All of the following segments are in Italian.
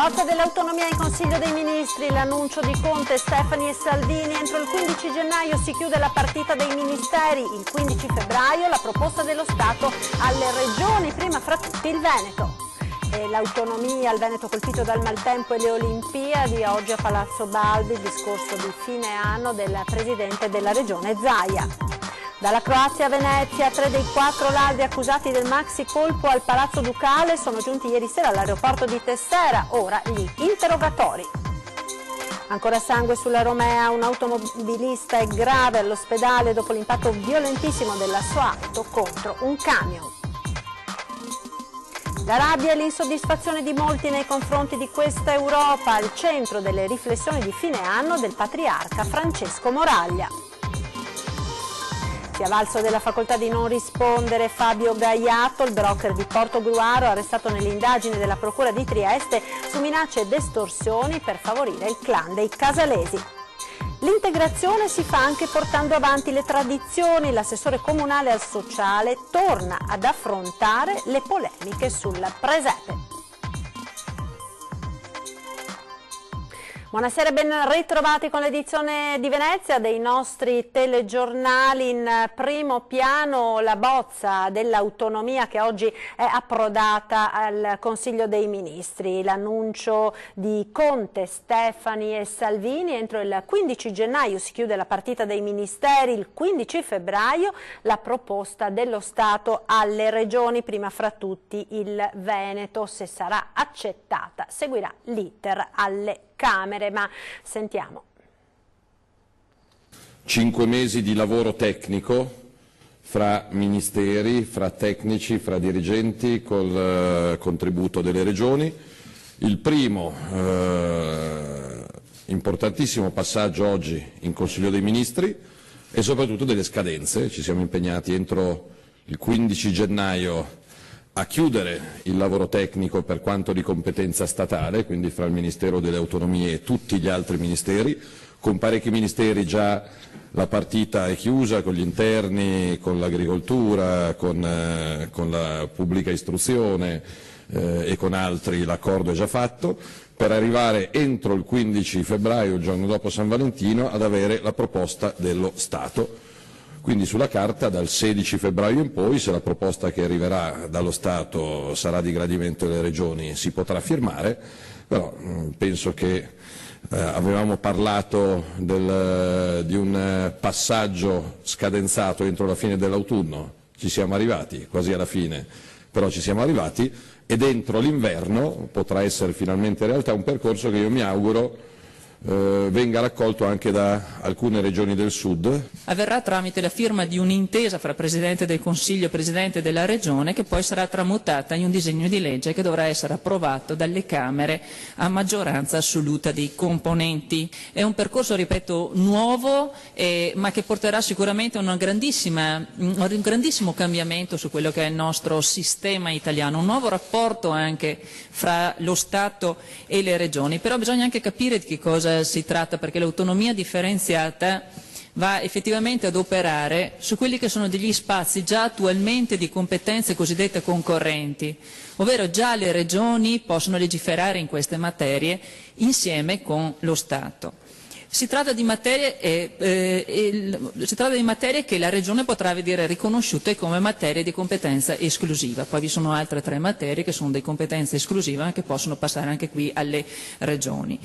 Bozza dell'autonomia in Consiglio dei Ministri, l'annuncio di Conte, Stefani e Salvini. Entro il 15 gennaio si chiude la partita dei ministeri, il 15 febbraio la proposta dello Stato alle regioni, prima fra tutti il Veneto. E l'autonomia, il Veneto colpito dal maltempo e le Olimpiadi, oggi a Palazzo Balbi il discorso di fine anno del Presidente della Regione Zaia. Dalla Croazia a Venezia, 3 dei 4 ladri accusati del maxi colpo al Palazzo Ducale sono giunti ieri sera all'aeroporto di Tessera, ora gli interrogatori. Ancora sangue sulla Romea, un automobilista è grave all'ospedale dopo l'impatto violentissimo della sua auto contro un camion. La rabbia e l'insoddisfazione di molti nei confronti di questa Europa, al centro delle riflessioni di fine anno del patriarca Francesco Moraglia. Si è avvalso della facoltà di non rispondere Fabio Gaiato, il broker di Portogruaro, arrestato nelle indagini della Procura di Trieste su minacce ed estorsioni per favorire il clan dei Casalesi. L'integrazione si fa anche portando avanti le tradizioni. L'assessore comunale al sociale torna ad affrontare le polemiche sul presepe. Buonasera e ben ritrovati con l'edizione di Venezia dei nostri telegiornali. In primo piano la bozza dell'autonomia che oggi è approdata al Consiglio dei Ministri. L'annuncio di Conte, Stefani e Salvini. Entro il 15 gennaio si chiude la partita dei ministeri, il 15 febbraio la proposta dello Stato alle regioni, prima fra tutti il Veneto. Se sarà accettata seguirà l'iter alle Camere, ma sentiamo. 5 mesi di lavoro tecnico fra ministeri, fra tecnici, fra dirigenti col contributo delle regioni. Il primo importantissimo passaggio oggi in Consiglio dei Ministri e soprattutto delle scadenze. Ci siamo impegnati entro il 15 gennaio a chiudere il lavoro tecnico per quanto di competenza statale, quindi fra il Ministero delle Autonomie e tutti gli altri ministeri. Con parecchi ministeri già la partita è chiusa, con gli interni, con l'agricoltura, con la pubblica istruzione e con altri l'accordo è già fatto, per arrivare entro il 15 febbraio, il giorno dopo San Valentino, ad avere la proposta dello Stato. Quindi sulla carta dal 16 febbraio in poi, se la proposta che arriverà dallo Stato sarà di gradimento delle regioni, si potrà firmare, però penso che avevamo parlato di un passaggio scadenzato entro la fine dell'autunno, ci siamo arrivati, quasi alla fine, però ci siamo arrivati, e dentro l'inverno potrà essere finalmente realtà un percorso che io mi auguro venga raccolto anche da alcune regioni del sud. Avverrà tramite la firma di un'intesa fra Presidente del Consiglio e Presidente della Regione, che poi sarà tramutata in un disegno di legge che dovrà essere approvato dalle Camere a maggioranza assoluta dei componenti. È un percorso, ripeto, nuovo, ma che porterà sicuramente a un grandissimo cambiamento su quello che è il nostro sistema italiano, un nuovo rapporto anche fra lo Stato e le regioni. Però bisogna anche capire di che cosa si tratta, perché l'autonomia differenziata va effettivamente ad operare su quelli che sono degli spazi già attualmente di competenze cosiddette concorrenti, ovvero già le regioni possono legiferare in queste materie insieme con lo Stato. Si tratta di materie che la Regione potrà vedere riconosciute come materie di competenza esclusiva. Poi vi sono altre 3 materie che sono di competenza esclusiva che possono passare anche qui alle Regioni.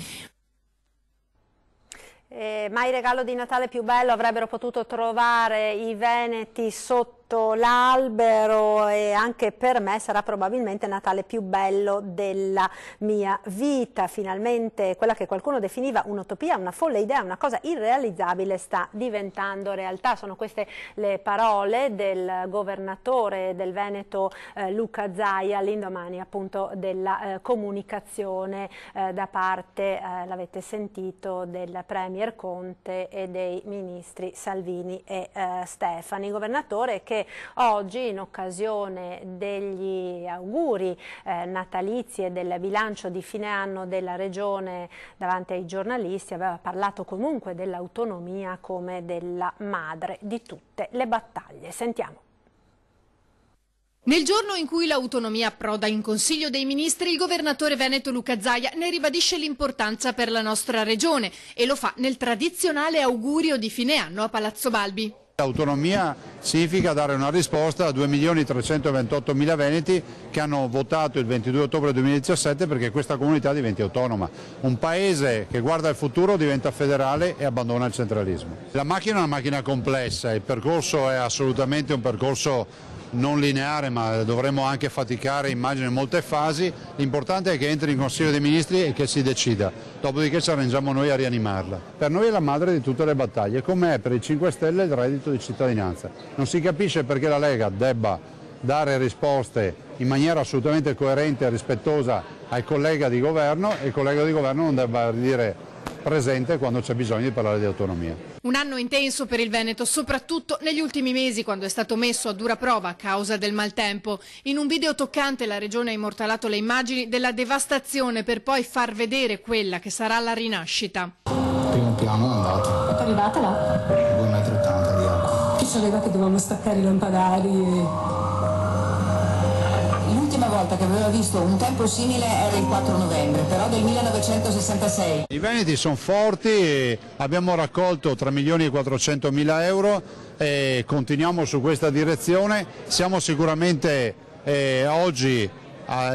Mai regalo di Natale più bello avrebbero potuto trovare i veneti sotto l'albero, e anche per me sarà probabilmente il Natale più bello della mia vita. Finalmente quella che qualcuno definiva un'utopia, una folle idea, una cosa irrealizzabile sta diventando realtà. Sono queste le parole del governatore del Veneto Luca Zaia all'indomani appunto della comunicazione da parte, l'avete sentito, del Premier Conte e dei ministri Salvini e Stefani. Governatore che oggi, in occasione degli auguri natalizi e del bilancio di fine anno della Regione davanti ai giornalisti, aveva parlato comunque dell'autonomia come della madre di tutte le battaglie. Sentiamo. Nel giorno in cui l'autonomia approda in Consiglio dei Ministri, il governatore veneto Luca Zaia ne ribadisce l'importanza per la nostra regione e lo fa nel tradizionale augurio di fine anno a Palazzo Balbi. L'autonomia significa dare una risposta a 2.328.000 veneti che hanno votato il 22 ottobre 2017 perché questa comunità diventi autonoma. Un paese che guarda il futuro diventa federale e abbandona il centralismo. La macchina è una macchina complessa, il percorso è assolutamente un percorso non lineare, ma dovremo anche faticare, immagino, in molte fasi. L'importante è che entri in Consiglio dei Ministri e che si decida, dopodiché ci arrangiamo noi a rianimarla. Per noi è la madre di tutte le battaglie, come è per i 5 Stelle il reddito di cittadinanza. Non si capisce perché la Lega debba dare risposte in maniera assolutamente coerente e rispettosa al collega di governo e il collega di governo non debba dire presente quando c'è bisogno di parlare di autonomia. Un anno intenso per il Veneto, soprattutto negli ultimi mesi, quando è stato messo a dura prova a causa del maltempo. In un video toccante la Regione ha immortalato le immagini della devastazione per poi far vedere quella che sarà la rinascita. Primo piano è andato. È arrivata là? 2,80 m di acqua. Chi sapeva che dovevamo staccare i lampadari? L'ultima volta che avevo visto un tempo simile era il 4 novembre, però del 1966. I veneti sono forti, abbiamo raccolto 3.400.000 euro e continuiamo su questa direzione. Siamo sicuramente oggi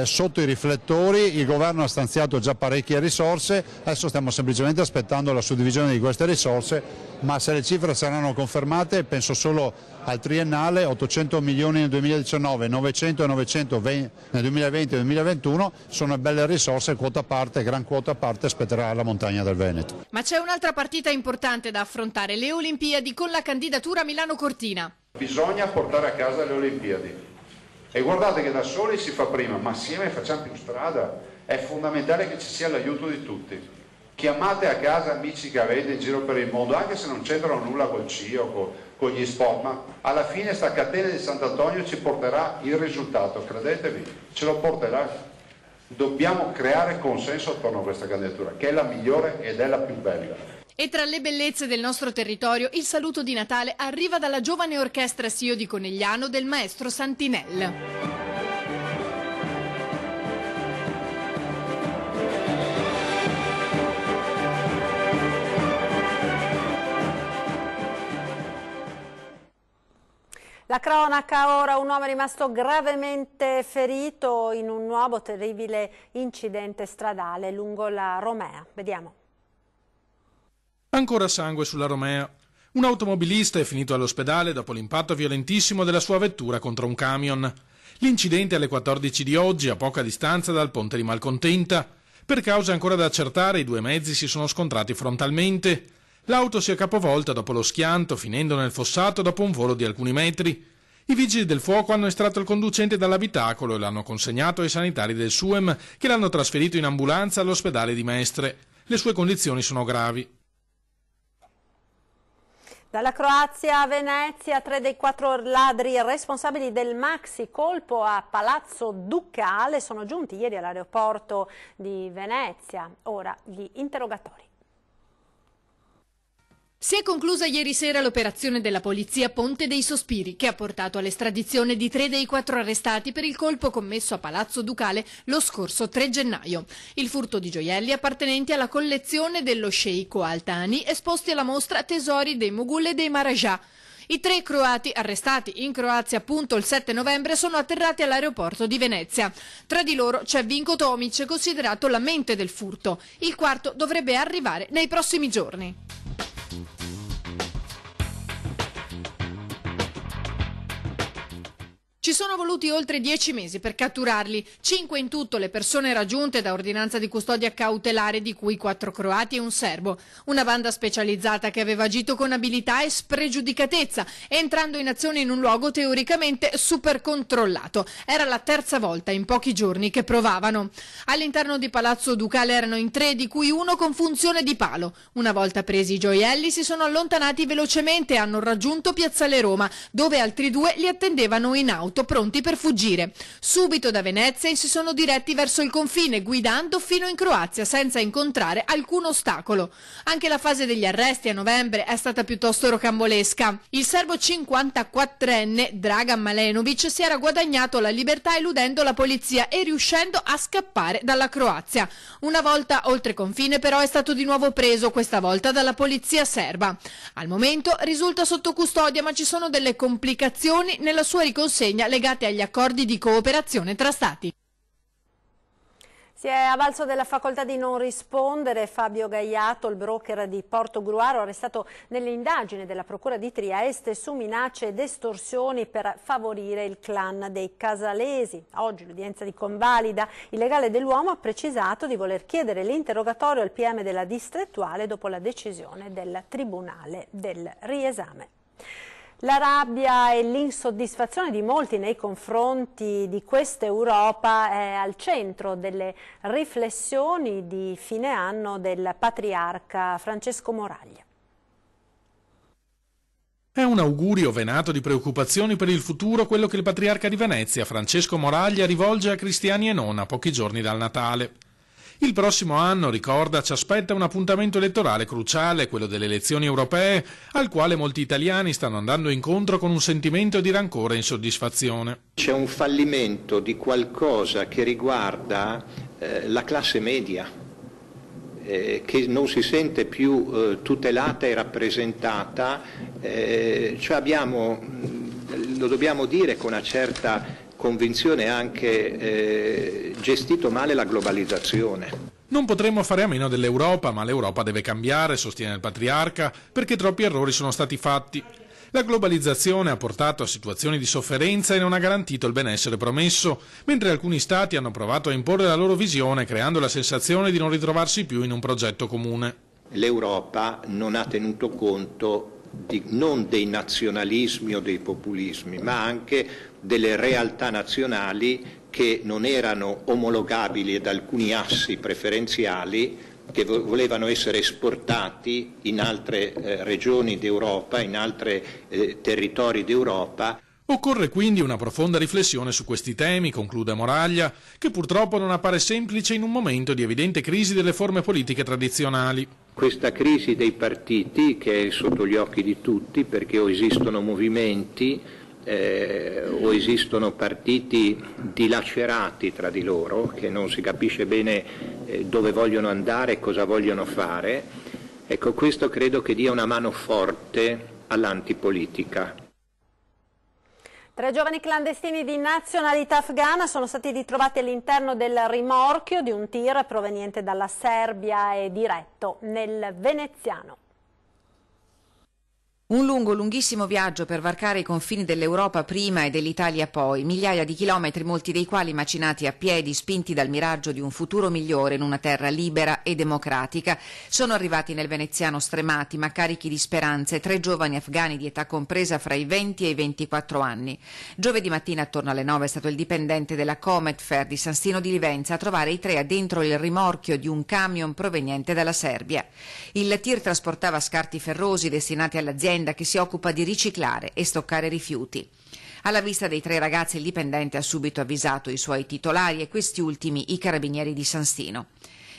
sotto i riflettori, il governo ha stanziato già parecchie risorse, adesso stiamo semplicemente aspettando la suddivisione di queste risorse, ma se le cifre saranno confermate penso solo al triennale, 800 milioni nel 2019, 900 e 900 nel 2020 e 2021, sono belle risorse, quota parte, gran quota parte spetterà alla montagna del Veneto. Ma c'è un'altra partita importante da affrontare, le Olimpiadi con la candidatura Milano-Cortina. Bisogna portare a casa le Olimpiadi. E guardate che da soli si fa prima, ma assieme facciamo più strada. È fondamentale che ci sia l'aiuto di tutti. Chiamate a casa amici che avete in giro per il mondo, anche se non c'entrano nulla col CIO, con gli sport, ma alla fine sta catena di Sant'Antonio ci porterà il risultato, credetevi, ce lo porterà. Dobbiamo creare consenso attorno a questa candidatura, che è la migliore ed è la più bella. E tra le bellezze del nostro territorio, il saluto di Natale arriva dalla giovane orchestra Sio di Conegliano del maestro Santinel. La cronaca ora, un uomo è rimasto gravemente ferito in un nuovo terribile incidente stradale lungo la Romea. Vediamo. Ancora sangue sulla Romea. Un automobilista è finito all'ospedale dopo l'impatto violentissimo della sua vettura contro un camion. L'incidente alle 14 di oggi, a poca distanza dal ponte di Malcontenta. Per cause ancora da accertare, i due mezzi si sono scontrati frontalmente. L'auto si è capovolta dopo lo schianto, finendo nel fossato dopo un volo di alcuni metri. I vigili del fuoco hanno estratto il conducente dall'abitacolo e l'hanno consegnato ai sanitari del SUEM, che l'hanno trasferito in ambulanza all'ospedale di Mestre. Le sue condizioni sono gravi. Dalla Croazia a Venezia, 3 dei 4 ladri responsabili del maxi colpo a Palazzo Ducale sono giunti ieri all'aeroporto di Venezia. Ora gli interrogatori. Si è conclusa ieri sera l'operazione della polizia Ponte dei Sospiri, che ha portato all'estradizione di 3 dei 4 arrestati per il colpo commesso a Palazzo Ducale lo scorso 3 gennaio. Il furto di gioielli appartenenti alla collezione dello sceicco Al Thani, esposti alla mostra Tesori dei Moghul e dei Maharajà. I 3 croati arrestati in Croazia appunto il 7 novembre sono atterrati all'aeroporto di Venezia. Tra di loro c'è Vinko Tomic, considerato la mente del furto. Il quarto dovrebbe arrivare nei prossimi giorni. Ci sono voluti oltre 10 mesi per catturarli, 5 in tutto le persone raggiunte da ordinanza di custodia cautelare, di cui 4 croati e un serbo. Una banda specializzata che aveva agito con abilità e spregiudicatezza, entrando in azione in un luogo teoricamente super controllato. Era la terza volta in pochi giorni che provavano. All'interno di Palazzo Ducale erano in 3, di cui 1 con funzione di palo. Una volta presi i gioielli si sono allontanati velocemente e hanno raggiunto Piazzale Roma, dove altri 2 li attendevano in auto. dell'auto, pronti per fuggire. Subito da Venezia si sono diretti verso il confine, guidando fino in Croazia senza incontrare alcun ostacolo. Anche la fase degli arresti a novembre è stata piuttosto rocambolesca. Il serbo 54enne Dragan Malenovic si era guadagnato la libertà eludendo la polizia e riuscendo a scappare dalla Croazia. Una volta oltre confine però è stato di nuovo preso, questa volta dalla polizia serba. Al momento risulta sotto custodia, ma ci sono delle complicazioni nella sua riconsegna legate agli accordi di cooperazione tra Stati. Si è avvalso della facoltà di non rispondere Fabio Gaiato, il broker di Portogruaro, arrestato nell'indagine della Procura di Trieste su minacce ed estorsioni per favorire il clan dei Casalesi. Oggi l'udienza di convalida. Il legale dell'uomo ha precisato di voler chiedere l'interrogatorio al PM della distrettuale dopo la decisione del Tribunale del riesame. La rabbia e l'insoddisfazione di molti nei confronti di questa Europa è al centro delle riflessioni di fine anno del patriarca Francesco Moraglia. È un augurio venato di preoccupazioni per il futuro quello che il patriarca di Venezia, Francesco Moraglia, rivolge a cristiani e non a pochi giorni dal Natale. Il prossimo anno, ricorda, ci aspetta un appuntamento elettorale cruciale, quello delle elezioni europee, al quale molti italiani stanno andando incontro con un sentimento di rancore e insoddisfazione. C'è un fallimento di qualcosa che riguarda la classe media, che non si sente più tutelata e rappresentata, lo dobbiamo dire con una certa convinzione, anche gestito male la globalizzazione. Non potremmo fare a meno dell'Europa, ma l'Europa deve cambiare, sostiene il patriarca, perché troppi errori sono stati fatti. La globalizzazione ha portato a situazioni di sofferenza e non ha garantito il benessere promesso, mentre alcuni stati hanno provato a imporre la loro visione, creando la sensazione di non ritrovarsi più in un progetto comune. L'Europa non ha tenuto conto non dei nazionalismi o dei populismi, ma anche delle realtà nazionali che non erano omologabili ad alcuni assi preferenziali che volevano essere esportati in altre regioni d'Europa, in altri territori d'Europa. Occorre quindi una profonda riflessione su questi temi, conclude Moraglia, che purtroppo non appare semplice in un momento di evidente crisi delle forme politiche tradizionali. Questa crisi dei partiti, che è sotto gli occhi di tutti, perché o esistono movimenti o esistono partiti dilacerati tra di loro, che non si capisce bene dove vogliono andare e cosa vogliono fare, ecco, questo credo che dia una mano forte all'antipolitica. 3 giovani clandestini di nazionalità afghana sono stati ritrovati all'interno del rimorchio di un tir proveniente dalla Serbia e diretto nel veneziano. Un lunghissimo viaggio per varcare i confini dell'Europa prima e dell'Italia poi, migliaia di chilometri, molti dei quali macinati a piedi, spinti dal miraggio di un futuro migliore in una terra libera e democratica. Sono arrivati nel veneziano stremati ma carichi di speranze 3 giovani afghani di età compresa fra i 20 e i 24 anni. Giovedì mattina attorno alle 9 è stato il dipendente della Comet Fair di San Stino di Livenza a trovare i 3 addentro il rimorchio di un camion proveniente dalla Serbia. Il tir trasportava scarti ferrosi destinati all'azienda che si occupa di riciclare e stoccare rifiuti. Alla vista dei 3 ragazzi il dipendente ha subito avvisato i suoi titolari e questi ultimi i carabinieri di San Stino.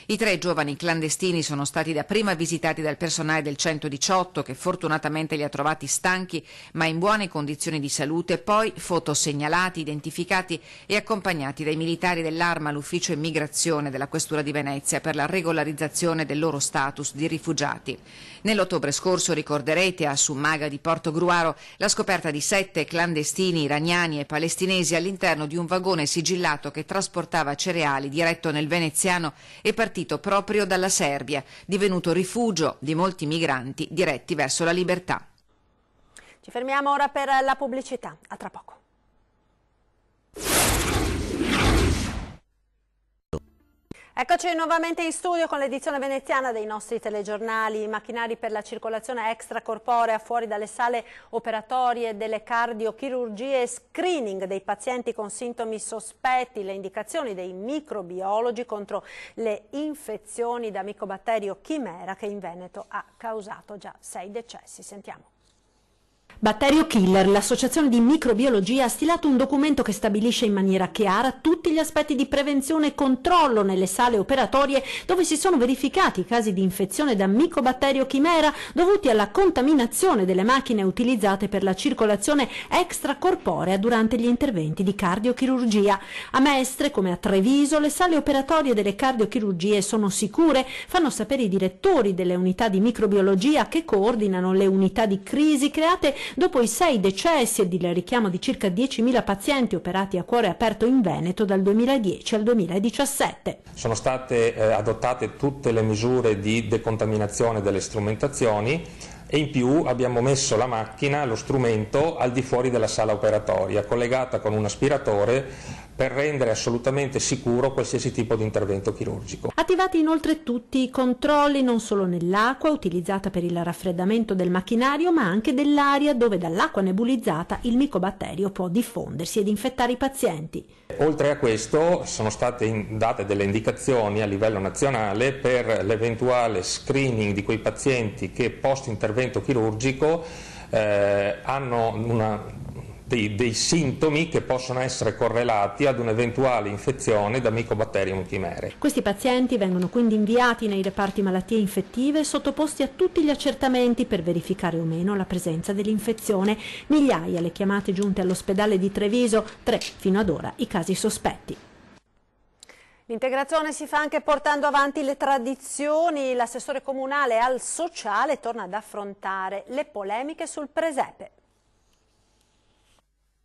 I 3 giovani clandestini sono stati dapprima visitati dal personale del 118 che fortunatamente li ha trovati stanchi ma in buone condizioni di salute, poi fotosegnalati, identificati e accompagnati dai militari dell'Arma all'ufficio immigrazione della Questura di Venezia per la regolarizzazione del loro status di rifugiati. Nell'ottobre scorso, ricorderete, a Summaga di Portogruaro la scoperta di 7 clandestini iraniani e palestinesi all'interno di un vagone sigillato che trasportava cereali diretto nel veneziano e partito proprio dalla Serbia, divenuto rifugio di molti migranti diretti verso la libertà. Ci fermiamo ora per la pubblicità. A tra poco. Eccoci nuovamente in studio con l'edizione veneziana dei nostri telegiornali. I macchinari per la circolazione extracorporea fuori dalle sale operatorie delle cardiochirurgie, screening dei pazienti con sintomi sospetti, le indicazioni dei microbiologi contro le infezioni da micobatterio chimera che in Veneto ha causato già 6 decessi. Sentiamo. Batterio Killer, l'associazione di microbiologia ha stilato un documento che stabilisce in maniera chiara tutti gli aspetti di prevenzione e controllo nelle sale operatorie dove si sono verificati casi di infezione da Mycobatterio chimera dovuti alla contaminazione delle macchine utilizzate per la circolazione extracorporea durante gli interventi di cardiochirurgia. A Mestre, come a Treviso, le sale operatorie delle cardiochirurgie sono sicure, fanno sapere i direttori delle unità di microbiologia che coordinano le unità di crisi create dopo i 6 decessi ed il richiamo di circa 10.000 pazienti operati a cuore aperto in Veneto dal 2010 al 2017. Sono state adottate tutte le misure di decontaminazione delle strumentazioni e in più abbiamo messo la macchina, lo strumento, al di fuori della sala operatoria, collegata con un aspiratore per rendere assolutamente sicuro qualsiasi tipo di intervento chirurgico. Attivati inoltre tutti i controlli non solo nell'acqua utilizzata per il raffreddamento del macchinario, ma anche dell'aria dove dall'acqua nebulizzata il micobatterio può diffondersi ed infettare i pazienti. Oltre a questo sono state date delle indicazioni a livello nazionale per l'eventuale screening di quei pazienti che post intervento chirurgico hanno dei sintomi che possono essere correlati ad un'eventuale infezione da Mycobacterium chimere. Questi pazienti vengono quindi inviati nei reparti malattie infettive e sottoposti a tutti gli accertamenti per verificare o meno la presenza dell'infezione. Migliaia le chiamate giunte all'ospedale di Treviso, 3 fino ad ora i casi sospetti. L'integrazione si fa anche portando avanti le tradizioni. L'assessore comunale al sociale torna ad affrontare le polemiche sul presepe.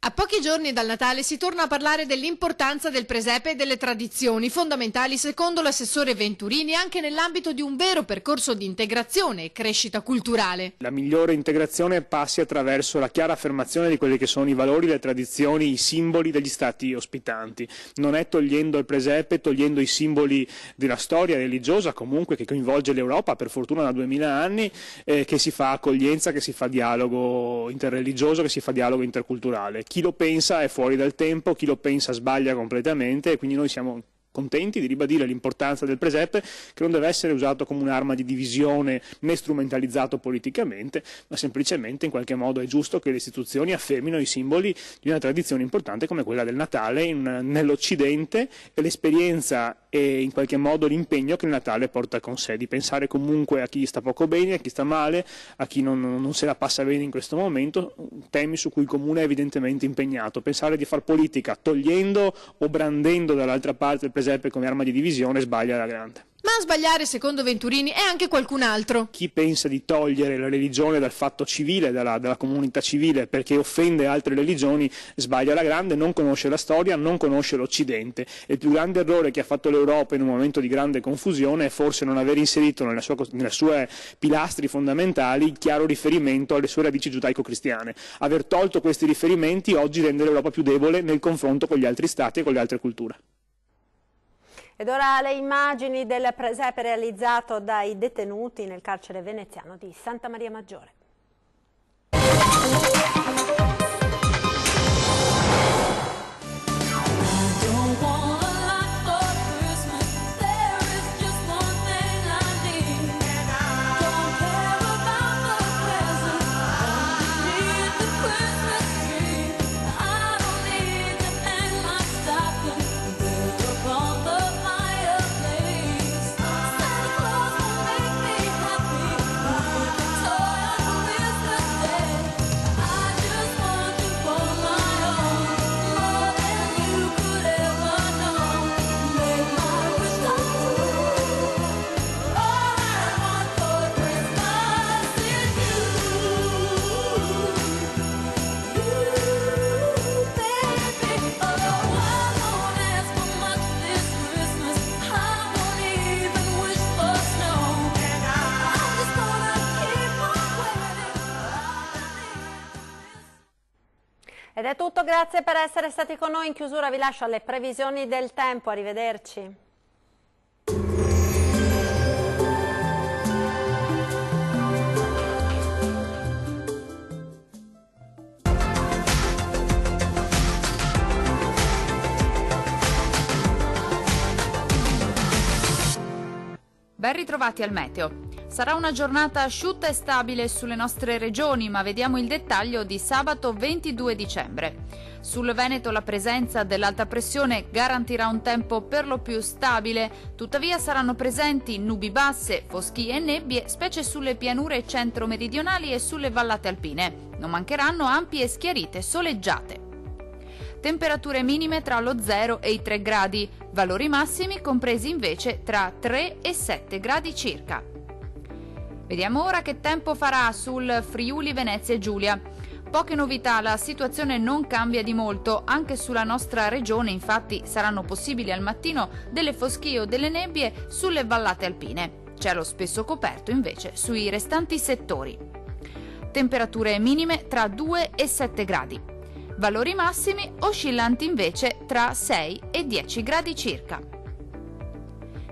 A pochi giorni dal Natale si torna a parlare dell'importanza del presepe e delle tradizioni, fondamentali secondo l'assessore Venturini anche nell'ambito di un vero percorso di integrazione e crescita culturale. La migliore integrazione passi attraverso la chiara affermazione di quelli che sono i valori, le tradizioni, i simboli degli stati ospitanti. Non è togliendo il presepe, togliendo i simboli della storia religiosa comunque che coinvolge l'Europa, per fortuna da 2000 anni, che si fa accoglienza, che si fa dialogo interreligioso, che si fa dialogo interculturale. Chi lo pensa è fuori dal tempo, chi lo pensa sbaglia completamente e quindi noi siamo contenti di ribadire l'importanza del presepe, che non deve essere usato come un'arma di divisione né strumentalizzato politicamente, ma semplicemente in qualche modo è giusto che le istituzioni affermino i simboli di una tradizione importante come quella del Natale nell'Occidente e l'esperienza e in qualche modo l'impegno che il Natale porta con sé, di pensare comunque a chi sta poco bene, a chi sta male, a chi non se la passa bene in questo momento, temi su cui il Comune è evidentemente impegnato. Pensare di far politica togliendo o brandendo dall'altra parte il presepe come arma di divisione sbaglia alla grande. Ma a sbagliare, secondo Venturini, è anche qualcun altro. Chi pensa di togliere la religione dal fatto civile, dalla comunità civile, perché offende altre religioni, sbaglia alla grande, non conosce la storia, non conosce l'Occidente. E il più grande errore che ha fatto l'Europa in un momento di grande confusione è forse non aver inserito nelle sue pilastri fondamentali il chiaro riferimento alle sue radici giudaico-cristiane. Aver tolto questi riferimenti oggi rende l'Europa più debole nel confronto con gli altri stati e con le altre culture. Ed ora le immagini del presepe realizzato dai detenuti nel carcere veneziano di Santa Maria Maggiore. Ed è tutto, grazie per essere stati con noi. In chiusura vi lascio alle previsioni del tempo, arrivederci. Ben ritrovati al meteo. Sarà una giornata asciutta e stabile sulle nostre regioni, ma vediamo il dettaglio di sabato 22 dicembre. Sul Veneto la presenza dell'alta pressione garantirà un tempo per lo più stabile, tuttavia saranno presenti nubi basse, foschie e nebbie, specie sulle pianure centro-meridionali e sulle vallate alpine. Non mancheranno ampie schiarite soleggiate. Temperature minime tra lo 0 e i 3 gradi, valori massimi compresi invece tra 3 e 7 gradi circa. Vediamo ora che tempo farà sul Friuli Venezia Giulia. Poche novità, la situazione non cambia di molto, anche sulla nostra regione infatti saranno possibili al mattino delle foschie o delle nebbie sulle vallate alpine. Cielo spesso coperto invece sui restanti settori. Temperature minime tra 2 e 7 gradi. Valori massimi oscillanti invece tra 6 e 10 gradi circa.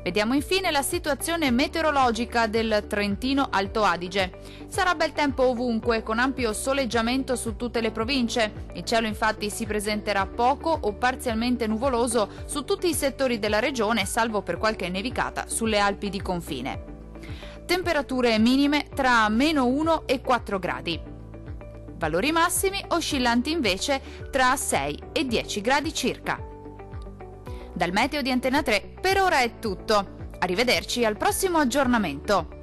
Vediamo infine la situazione meteorologica del Trentino Alto Adige. Sarà bel tempo ovunque, con ampio soleggiamento su tutte le province. Il cielo infatti si presenterà poco o parzialmente nuvoloso su tutti i settori della regione, salvo per qualche nevicata sulle Alpi di confine. Temperature minime tra -1 e 4 gradi. Valori massimi oscillanti invece tra 6 e 10 gradi circa. Dal meteo di Antena 3 per ora è tutto. Arrivederci al prossimo aggiornamento.